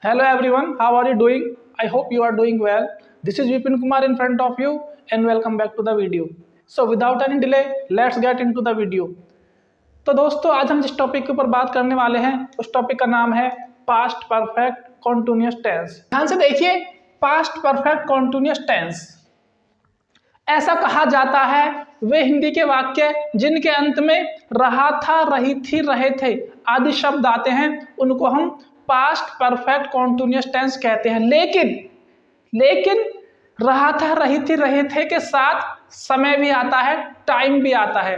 Hello everyone, how are you doing? I hope you are doing well. This is Vipin Kumar in front of you and welcome back to the video. So without any delay, let's get into the video. तो दोस्तों आज हम जिस topic के ऊपर बात करने वाले हैं उस टॉपिक का नाम है पास्ट परफेक्ट कॉन्टिन्यूअस टेंस। ध्यान से देखिए, पास्ट परफेक्ट कॉन्टिन्यूअस टेंस ऐसा कहा जाता है वे हिंदी के वाक्य जिनके अंत में रहा था, रही थी, रहे थे आदि शब्द आते हैं उनको हम पास्ट परफेक्ट कॉन्टिन्यूअस टेंस कहते हैं। लेकिन रहा था, रही थी, रहे थे के साथ समय भी आता है, टाइम भी आता है।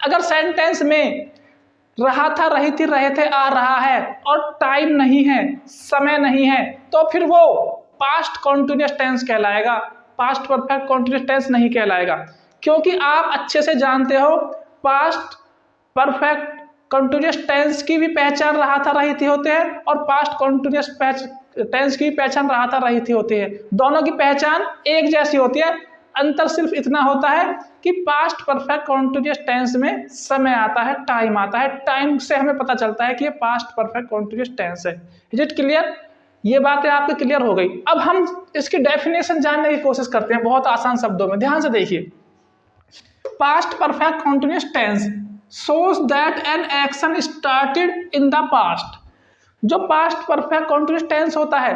अगर सेंटेंस में रहा था, रही थी, रहे थे आ रहा है और टाइम नहीं है, समय नहीं है, तो फिर वो पास्ट कॉन्टिन्यूअस टेंस कहलाएगा, पास्ट परफेक्ट कॉन्टिन्यूअस टेंस नहीं कहलाएगा। क्योंकि आप अच्छे से जानते हो पास्ट परफेक्ट कॉन्टिन्यूअस टेंस की भी पहचान रहा था, रही थी होते हैं और पास्ट कॉन्टिन्यूअस टेंस की भी पहचान रहा था, रही थी होती है। दोनों की पहचान एक जैसी होती है, अंतर सिर्फ इतना होता है कि पास्ट परफेक्ट कॉन्टिन्यूअस टेंस में समय आता है, टाइम आता है। टाइम से हमें पता चलता है कि ये पास्ट परफेक्ट कॉन्टिन्यूअस टेंस है। Is it clear? ये बातें आपकी क्लियर हो गई। अब हम इसकी डेफिनेशन जानने की कोशिश करते हैं बहुत आसान शब्दों में। ध्यान से देखिए, past perfect continuous tense shows that an action started in the past। जो पास्ट परफेक्ट कॉन्टिन्यूअस टेंस होता है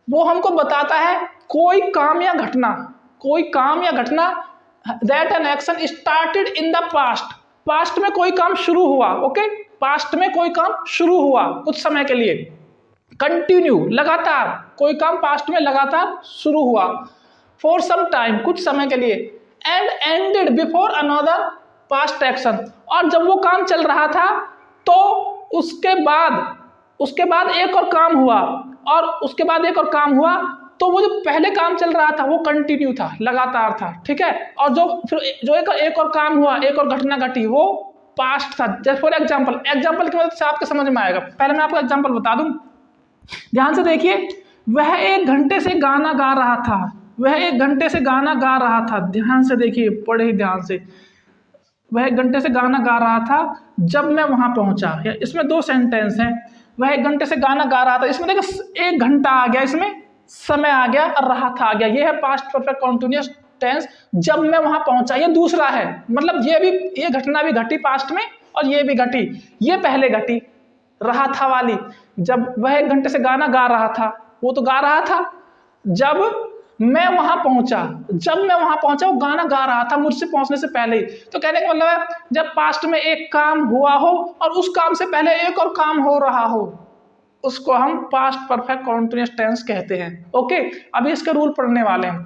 वो हमको बताता है कोई काम या घटना that an action started in the past। Past में कोई काम शुरू हुआ, ओके, पास्ट में कोई काम शुरू हुआ कुछ समय के लिए, कंटिन्यू लगातार, कोई काम पास्ट में लगातार शुरू हुआ, फॉर सम टाइम कुछ समय के लिए, and ended before another past action. और जब वो काम चल रहा था तो उसके बाद एक और काम हुआ, और उसके बाद एक और काम हुआ, तो वो जो पहले काम चल रहा था वो कंटिन्यू था, लगातार था, ठीक है। और जो एक और काम हुआ, एक और घटना घटी, वो पास्ट था। जैसे फॉर एग्जाम्पल की मदद से आपके समझ में आएगा। पहले मैं आपको एग्जाम्पल बता दूं, ध्यान से देखिए, वह 1 घंटे से गाना गा रहा था, वह 1 घंटे से गाना गा रहा था। ध्यान से देखिए, पढ़े ही ध्यान से, वह 1 घंटे से गाना गा रहा था जब मैं वहां पहुंचा। इसमें 2 सेंटेंस हैं। वह 1 घंटे से गाना गा रहा था, इसमें देखो 1 घंटा आ गया, इसमें समय आ गया और रहा था आ गया। यह है पास्ट परफेक्ट कॉन्टिन्यूअस टेंस। जब मैं वहां पहुंचा, ये दूसरा है, मतलब ये घटना भी घटी पास्ट में और ये भी घटी। ये पहले घटी रहा था वाली, जब वह 1 घंटे से गाना गा रहा था, वो तो गा रहा था। जब मैं वहां पहुंचा वो गाना गा रहा था मुझसे पहुंचने से पहले ही। तो कहने का मतलब है जब पास्ट में एक काम हुआ हो और उस काम से पहले एक और काम हो रहा हो, उसको हम पास्ट परफेक्ट कॉन्टिन्यूअस टेंस कहते हैं। ओके, अभी इसके रूल पढ़ने वाले हैं।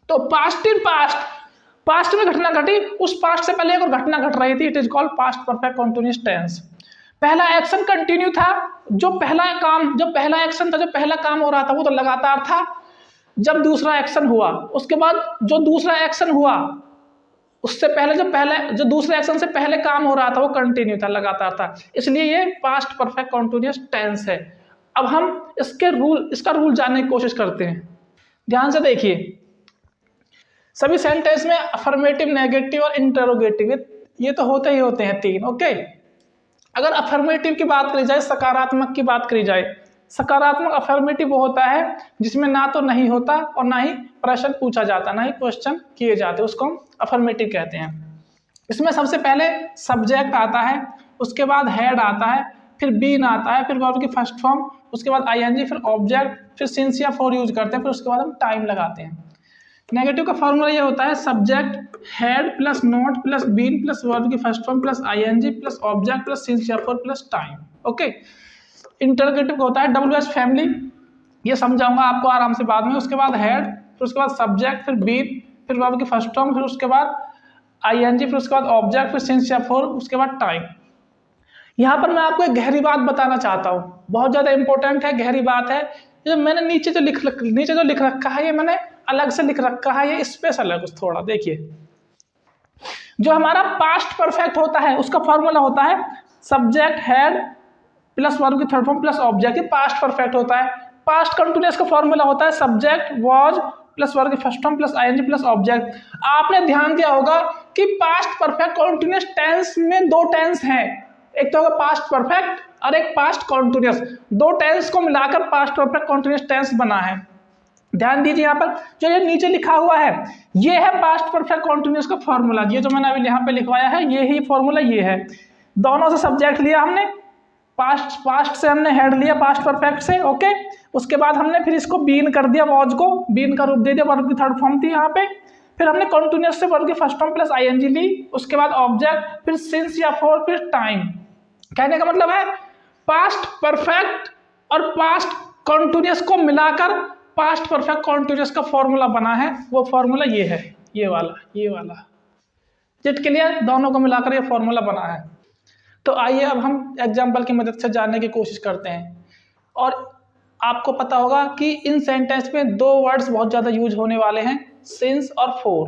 तो पास्ट में घटना घटी, उस पास्ट से पहले एक और घटना घट रही थी, it is called past perfect continuous tense. पहला एक्शन कंटिन्यू था, जो पहला एक्शन था, जो पहला काम हो रहा था वो तो लगातार था। जब दूसरा एक्शन हुआ, उसके बाद जो दूसरा एक्शन हुआ उससे पहले जो दूसरे एक्शन से पहले काम हो रहा था वो कंटिन्यू था, लगातार था, इसलिए ये पास्ट परफेक्ट कॉन्टिन्यूअस टेंस है। अब हम इसका रूल जानने की कोशिश करते हैं। ध्यान से देखिए, सभी सेंटेंस में अफर्मेटिव, नेगेटिव और इंटरोगेटिव ये तो होते ही होते हैं 3। ओके, अगर अफर्मेटिव की बात करी जाए, सकारात्मक की बात करी जाए, सकारात्मक अफर्मेटिव वो होता है जिसमें ना तो नहीं होता और ना ही प्रश्न पूछा जाता, ना ही क्वेश्चन किए जाते, उसको हम अफर्मेटिव कहते हैं। इसमें सबसे पहले सब्जेक्ट आता है, उसके बाद हेड आता है, फिर बीन आता है, फिर वर्ब की फर्स्ट फॉर्म, उसके बाद आईएनजी, फिर ऑब्जेक्ट, फिर सिंस या फॉर यूज करते हैं, फिर उसके बाद हम टाइम लगाते हैं। नेगेटिव का फॉर्मूला ये होता है subject head plus not plus been plus verb की first form plus ING plus object plus since या for plus time. Okay, interrogative होता है WH फैमिली, ये समझाऊंगा आपको आराम से बाद में। उसके बाद हेड, फिर उसके बाद सब्जेक्ट, फिर बीन, फिर वर्ब की फर्स्ट फॉर्म, फिर उसके बाद आईएनजी, फिर उसके बाद ऑब्जेक्ट, फिर सिंस या फॉर, उसके बाद टाइम। यहाँ पर मैं आपको एक गहरी बात बताना चाहता हूँ, बहुत ज़्यादा इंपॉर्टेंट है, गहरी बात है। ये मैंने नीचे जो लिख रखा है, ये मैंने अलग से लिख रखा है, ये स्पेशल है कुछ थोड़ा। देखिए, जो हमारा पास्ट परफेक्ट होता है उसका फॉर्मूला होता है सब्जेक्ट हेड प्लस वर्ब की third form plus object, past perfect होता है। पास्ट कंटिन्यूअस का फॉर्मूला होता है सब्जेक्ट वाज प्लस वर्ब की first form plus ING plus object. आपने ध्यान दिया होगा कि पास्ट परफेक्ट कंटिन्यूअस टेंस में 2 टेंस हैं, एक तो होगा पास्ट परफेक्ट और एक पास्ट कॉन्टिन्यूस। दो टेंस को मिलाकर पास्ट परफेक्ट कॉन्टिन्यूस टेंस बना है। ध्यान दीजिए यहाँ पर जो ये नीचे लिखा हुआ है ये है पास्ट परफेक्ट कॉन्टिन्यूस का फॉर्मूला। ये जो मैंने अभी यहाँ पे लिखवाया है ये ही फॉर्मूला ये है। दोनों से सब्जेक्ट लिया हमने, पास्ट से हमने हेड लिया पास्ट परफेक्ट से, ओके। उसके बाद हमने फिर इसको बीन कर दिया, वॉज को बीन का रूप दे दिया, वर्ब की थर्ड फॉर्म थी यहाँ पे। फिर हमने कॉन्टिन्यूस से वर्ब की फर्स्ट फॉर्म प्लस आईएनजी ली, उसके बाद ऑब्जेक्ट, फिर सिंस या फॉर, फिर टाइम। कहने का मतलब है पास्ट परफेक्ट और पास्ट कॉन्टिन्यूस को मिलाकर पास्ट परफेक्ट कॉन्टिन्यूस का फॉर्मूला बना है। वो फॉर्मूला ये है, ये वाला जिट क्लियर, दोनों को मिलाकर ये फॉर्मूला बना है। तो आइए अब हम एग्जाम्पल की मदद से जानने की कोशिश करते हैं। और आपको पता होगा कि इन सेंटेंस में दो वर्ड्स बहुत ज़्यादा यूज होने वाले हैं, सिंस और फोर।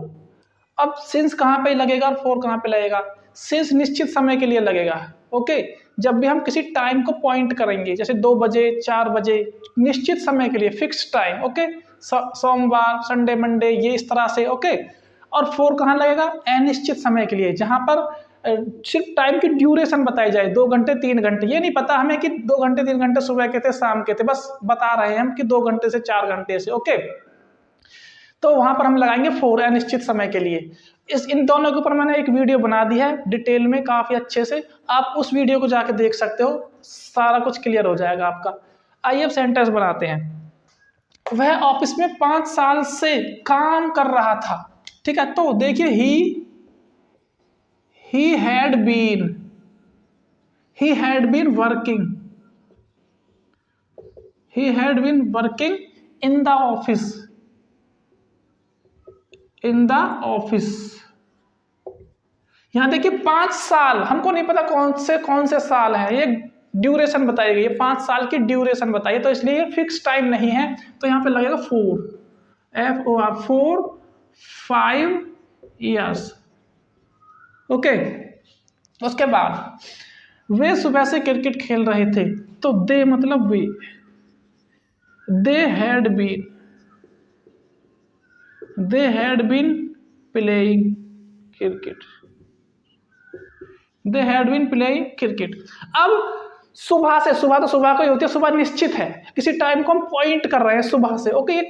अब सिंस कहाँ पे लगेगा और फोर कहाँ पे लगेगा? सिंस निश्चित समय के लिए लगेगा, ओके। जब भी हम किसी टाइम को पॉइंट करेंगे, जैसे 2 बजे 4 बजे, निश्चित समय के लिए, फिक्स टाइम, ओके। सोमवार, संडे, मंडे, ये इस तरह से, ओके। और फोर कहाँ लगेगा? अनिश्चित समय के लिए, जहाँ पर सिर्फ टाइम की ड्यूरेशन बताई जाए, 2 घंटे 3 घंटे। ये नहीं पता हमें कि 2 घंटे 3 घंटे सुबह के थे शाम के थे, बस बता रहे हैं हम कि 2 घंटे से 4 घंटे से, ओके। तो वहां पर हम लगाएंगे फोर, अनिश्चित समय के लिए। इन दोनों के ऊपर मैंने एक वीडियो बना दी है डिटेल में, काफी अच्छे से। आप उस वीडियो को जाके देख सकते हो, सारा कुछ क्लियर हो जाएगा आपका। आइए अब सेंटेंस बनाते हैं। वह ऑफिस में 5 साल से काम कर रहा था, ठीक है। तो देखिए he had been working in the office। यहां देखिए 5 साल, हमको नहीं पता कौन से साल है, ये ड्यूरेशन बताई गई है, 5 साल की ड्यूरेशन बताइए, तो इसलिए ये फिक्स टाइम नहीं है। तो यहां पे लगेगा 4 5 years, ओके। उसके बाद वे सुबह से क्रिकेट खेल रहे थे, तो दे मतलब वे, they had been playing cricket. अब सुबह से, सुबह तो सुबह को ही होती है, सुबह निश्चित है, किसी टाइम को हम पॉइंट कर रहे हैं सुबह से, ओके।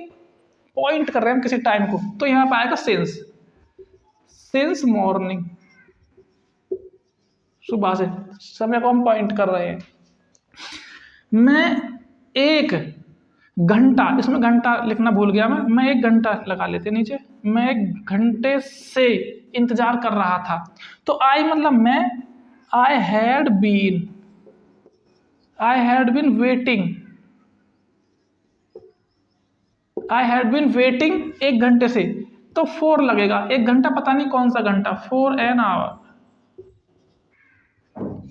पॉइंट कर रहे हैं हम किसी टाइम को, तो यहां पर आएगा सिंस मॉर्निंग, सुबह से समय को हम पॉइंट कर रहे हैं। मैं 1 घंटा, इसमें घंटा लिखना भूल गया मैं 1 घंटा लगा लेते नीचे। मैं 1 घंटे से इंतजार कर रहा था, तो आई मतलब मैं, आई हैड बीन वेटिंग 1 घंटे से, तो 4 लगेगा। 1 घंटा पता नहीं कौन सा घंटा, 4 an hour।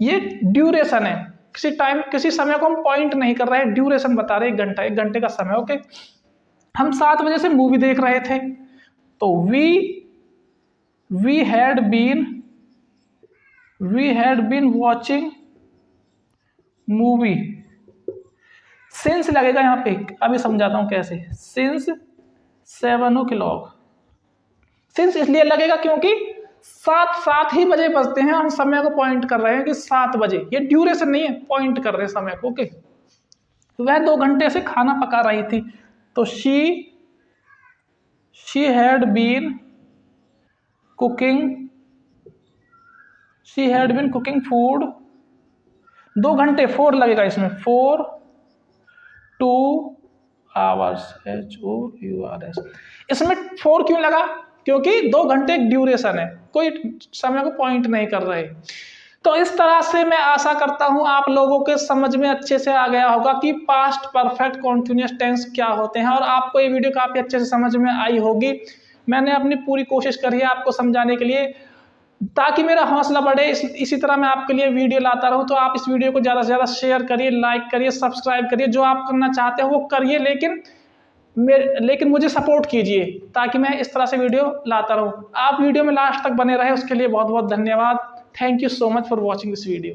ये ड्यूरेशन है, किसी टाइम किसी समय को हम पॉइंट नहीं कर रहे हैं, ड्यूरेशन बता रहे हैं, 1 घंटे का समय, ओके। हम 7 बजे से मूवी देख रहे थे, तो we had been watching movie. Since लगेगा यहाँ पे, अभी समझाता हूं कैसे। सिंस 7 o'clock, सिंस इसलिए लगेगा क्योंकि 7 ही बजे बजते हैं, हम समय को पॉइंट कर रहे हैं कि 7 बजे, ये ड्यूरेशन नहीं है, पॉइंट कर रहे हैं समय को, ओके। वह 2 घंटे से खाना पका रही थी, तो she had been cooking food. 2 घंटे 4 लगेगा इसमें, 4 2 hours HOURS। इसमें 4 क्यों लगा? क्योंकि 2 घंटे एक ड्यूरेशन है, कोई समय को पॉइंट नहीं कर रहे। तो इस तरह से मैं आशा करता हूं आप लोगों के समझ में अच्छे से आ गया होगा कि पास्ट परफेक्ट कॉन्टिन्यूअस टेंस क्या होते हैं, और आपको ये वीडियो काफी अच्छे से समझ में आई होगी। मैंने अपनी पूरी कोशिश करी है आपको समझाने के लिए, ताकि मेरा हौसला बढ़े। इसी तरह मैं आपके लिए वीडियो लाता रहूं। तो आप इस वीडियो को ज़्यादा से ज़्यादा शेयर करिए, लाइक करिए, सब्सक्राइब करिए, जो आप करना चाहते हो वो करिए, लेकिन मुझे सपोर्ट कीजिए, ताकि मैं इस तरह से वीडियो लाता रहूं। आप वीडियो में लास्ट तक बने रहे, उसके लिए बहुत बहुत धन्यवाद। Thank you so much for watching this video.